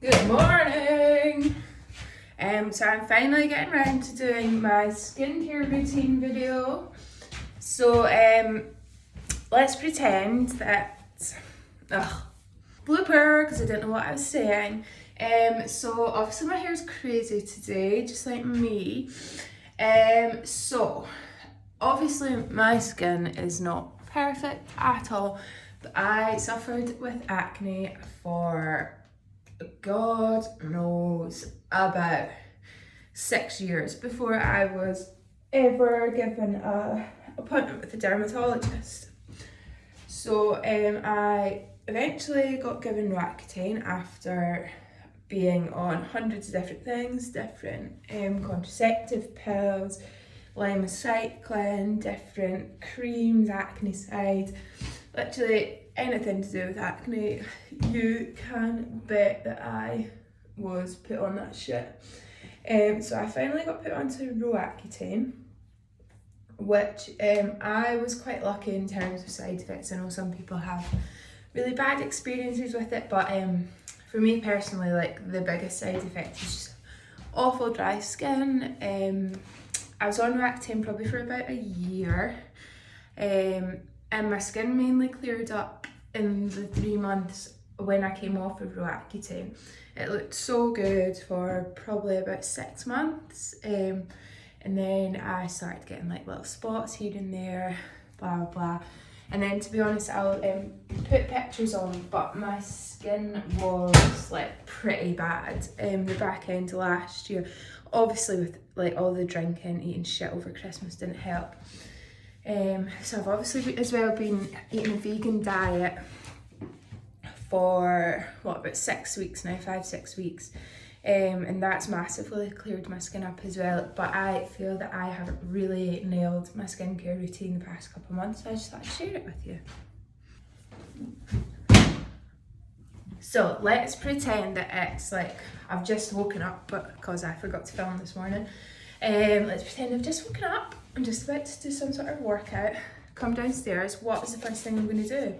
Good morning! So I'm finally getting around to doing my skincare routine video. So let's pretend that, blooper, because I didn't know what I was saying. So obviously my hair is crazy today, just like me. So obviously my skin is not perfect at all, but I suffered with acne for God knows about 6 years before I was ever given a appointment with a dermatologist. So I eventually got given Roaccutane after being on hundreds of different things, different contraceptive pills, niamicide, different creams, acne-cide, literally anything to do with acne. You can bet that I was put on that shit. So I finally got put onto Roaccutane, which I was quite lucky in terms of side effects. I know some people have really bad experiences with it, but for me personally, like, the biggest side effect is just awful dry skin. I was on Roaccutane probably for about a year, and my skin mainly cleared up in the 3 months when I came off of Roaccutane. It looked so good for probably about 6 months, and then I started getting like little spots here and there, blah blah blah. And then, to be honest, I'll put pictures on, but my skin was like pretty bad the back end of last year. Obviously with like all the drinking, eating shit over Christmas didn't help. So I've obviously as well been eating a vegan diet for about 6 weeks now, 5-6 weeks. And that's massively cleared my skin up as well, but I feel that I haven't really nailed my skincare routine the past couple of months, so I just thought I'd share it with you. So let's pretend that it's like I've just woken up, but because I forgot to film this morning, let's pretend I've just woken up. I'm just about to do some sort of workout, come downstairs. What is the first thing I'm going to do?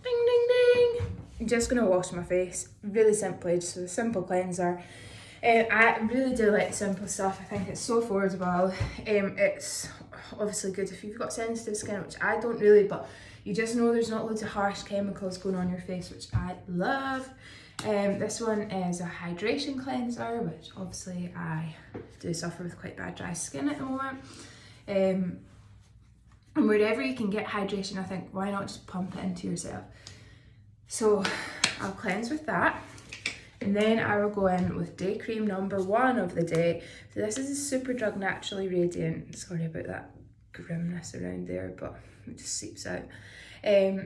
Ding ding ding! I'm just going to wash my face, really simply, just with a simple cleanser. I really do like simple stuff. I think it's so affordable. It's obviously good if you've got sensitive skin, which I don't really, but you just know there's not loads of harsh chemicals going on your face, which I love. This one is a hydration cleanser, which obviously I do suffer with quite bad dry skin at the moment. And wherever you can get hydration, I think, why not just pump it into yourself? So I'll cleanse with that, and then I will go in with day cream number 1 of the day. So this is a Superdrug Naturally Radiant. Sorry about that grimness around there, but it just seeps out. I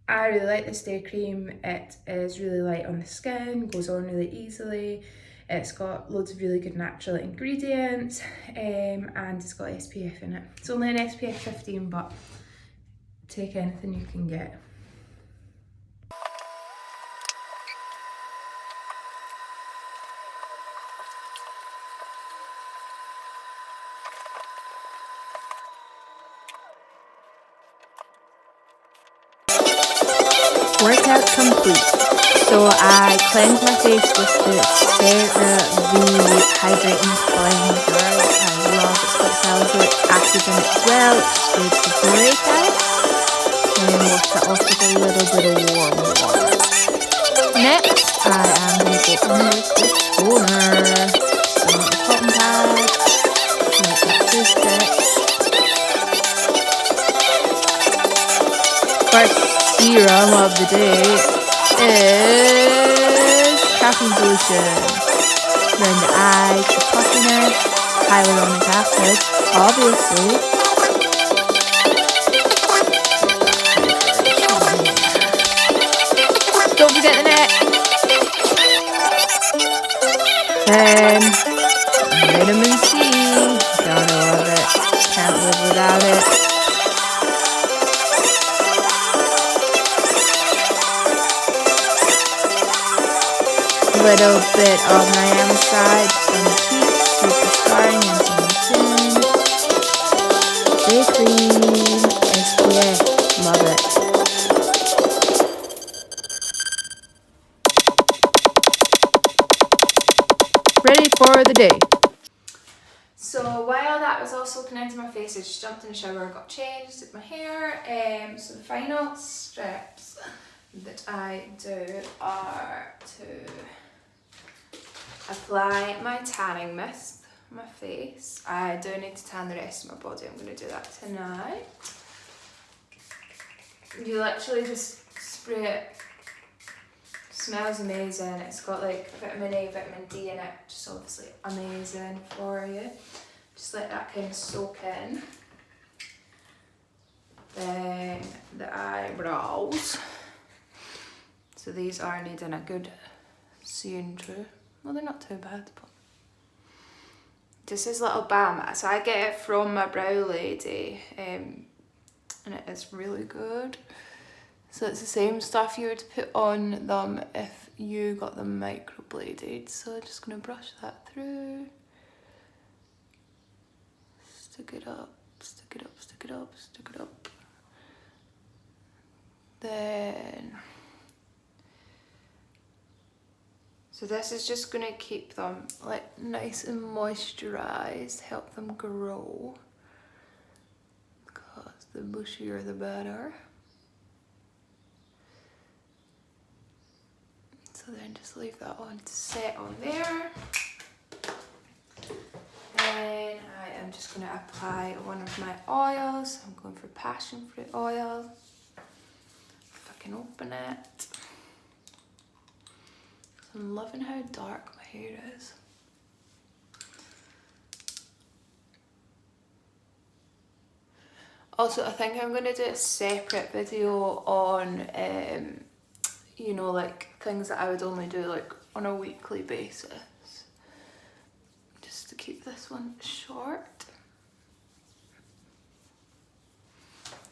really like this day cream. It is really light on the skin, goes on really easily. It's got loads of really good natural ingredients, and it's got SPF in it. It's only an SPF 15, but take anything you can get. Workout complete. So I cleansed my face with the serum hydrating cleanser. I love it. It's got salicylic acid in it as well, which is good to breakout. And then wash that off with a little bit of warm water. Next, I am going to go in with the toner. So a cotton pad, make that face thick. First serum of the day is caffeine solution. Around the eye, for puffiness, hyaluronic acid, obviously. Don't forget the neck. Then vitamin C. Gotta love it. Can't live without it. Little bit of niamicide on the cheeks, super scarring and some chin. Day cream, SPF, love it. ready for the day. So while that was all soaking into my face, I just jumped in the shower, got changed, did my hair. So the final steps that I do are to apply my tanning mist on my face. I do need to tan the rest of my body. I'm going to do that tonight. You literally just spray it. Smells amazing. It's got like vitamin A, vitamin D in it, just obviously amazing for you. Just let that kind of soak in. Then the eyebrows. So these are needing a good seeing through. Well, they're not too bad, but just this little balm. So I get it from my brow lady, and it is really good. So it's the same stuff you would put on them if you got them microbladed. So I'm just going to brush that through. Stick it up, stick it up, stick it up, stick it up. Then, so this is just going to keep them like nice and moisturised, help them grow. Because the bushier the better. So then just leave that on to set on there. Then I am just going to apply one of my oils. I'm going for passion fruit oil. If I can open it. I'm loving how dark my hair is. Also, I think I'm going to do a separate video on you know, like things that I would only do like on a weekly basis, just to keep this one short.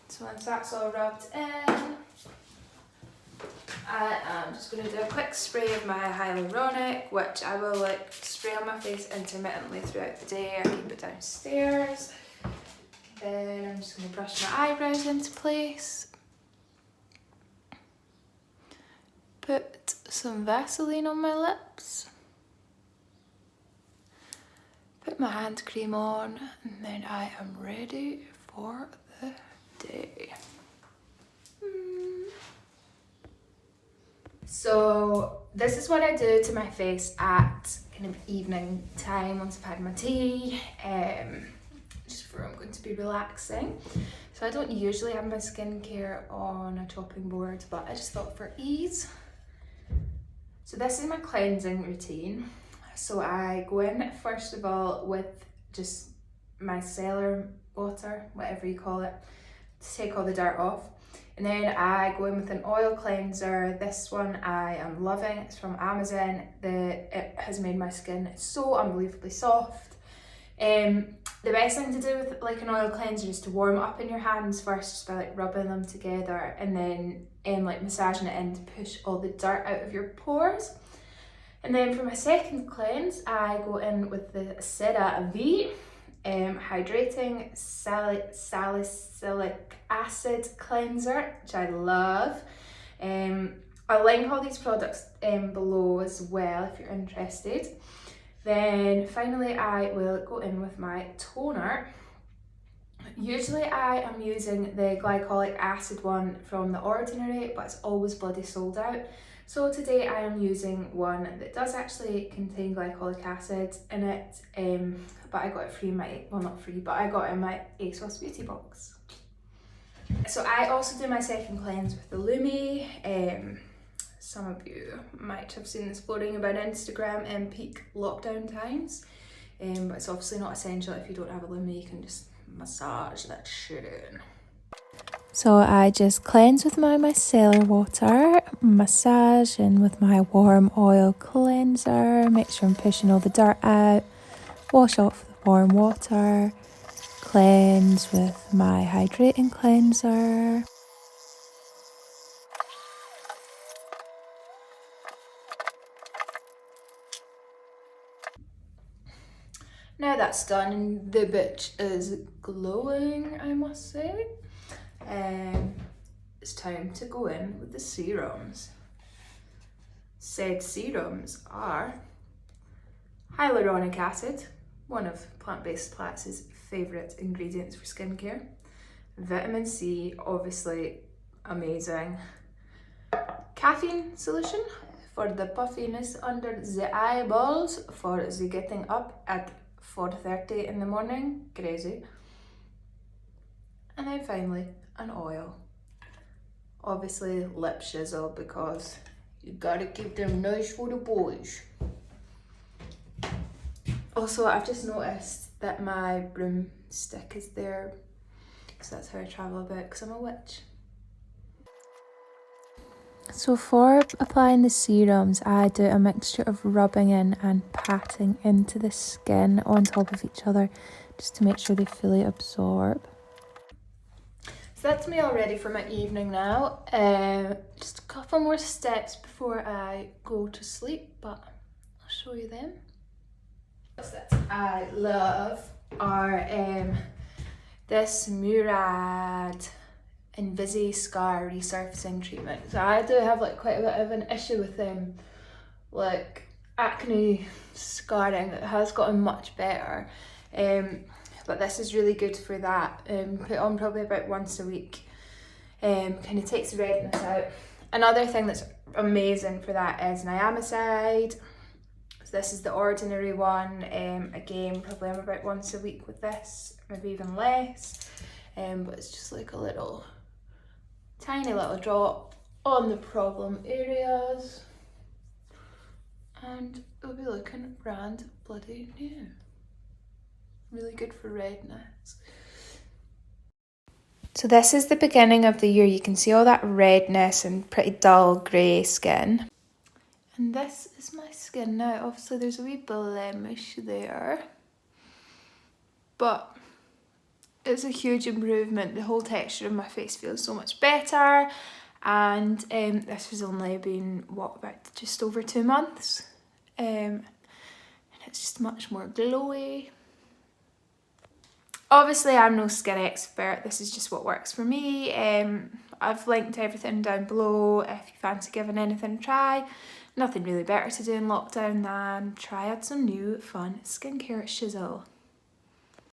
So once that's all rubbed in, I am just going to do a quick spray of my hyaluronic, which I will like spray on my face intermittently throughout the day. I keep it downstairs. Then I'm just going to brush my eyebrows into place. Put some Vaseline on my lips. Put my hand cream on, and then I am ready for the day. So this is what I do to my face at kind of evening time once I've had my tea, just before I'm going to be relaxing. So I don't usually have my skincare on a chopping board, but I just thought for ease. So this is my cleansing routine. So I go in first of all with just my cellar water, whatever you call it, to take all the dirt off. And then I go in with an oil cleanser. This one I am loving. It's from Amazon. It has made my skin so unbelievably soft. The best thing to do with like an oil cleanser is to warm it up in your hands first, just by like rubbing them together, and then like massaging it in to push all the dirt out of your pores. And then for my second cleanse, I go in with the CeraVe hydrating salicylic acid cleanser, which I love. I'll link all these products below as well if you're interested. Then finally I will go in with my toner. Usually I am using the glycolic acid one from The Ordinary, but it's always bloody sold out. So today I am using one that does actually contain glycolic acid in it, but I got it free in my, well not free, but I got it in my ASOS beauty box. So I also do my second cleanse with the Lumi. Some of you might have seen this floating about Instagram in peak lockdown times, but it's obviously not essential. If you don't have a Lumi, you can just massage that shit in. So I just cleanse with my micellar water, massage in with my warm oil cleanser, make sure I'm pushing all the dirt out, wash off with warm water, cleanse with my hydrating cleanser. Now that's done and the bitch is glowing, I must say. It's time to go in with the serums. Said serums are hyaluronic acid, one of plant-based plants' favourite ingredients for skincare. Vitamin C, obviously amazing. Caffeine solution for the puffiness under the eyeballs, for the getting up at 4:30 in the morning, crazy. And then finally, an oil. Obviously lip shizzle, because you gotta keep them nice for the boys. Also, I've just noticed that my broomstick is there, so that's how I travel about, because I'm a witch. So for applying the serums, I do a mixture of rubbing in and patting into the skin on top of each other, just to make sure they fully absorb. So that's me all ready for my evening now. Just a couple more steps before I go to sleep, but I'll show you them. That I love are this Murad Invisi Scar Resurfacing Treatment. So I do have like quite a bit of an issue with them, like acne scarring. It has gotten much better, but this is really good for that. Put it on probably about once a week. Kind of takes the redness out. Another thing that's amazing for that is niamicide. So this is the ordinary one. Again, probably I'm about once a week with this, maybe even less. But it's just like a little, tiny little drop on the problem areas, and it'll be looking brand bloody new. Really good for redness. So this is the beginning of the year. You can see all that redness and pretty dull grey skin. And this is my skin now. Obviously there's a wee blemish there, but it's a huge improvement. The whole texture of my face feels so much better, and this has only been, about just over 2 months, and it's just much more glowy. Obviously I'm no skin expert, this is just what works for me. I've linked everything down below if you fancy giving anything a try. Nothing really better to do in lockdown than try out some new fun skincare shizzle.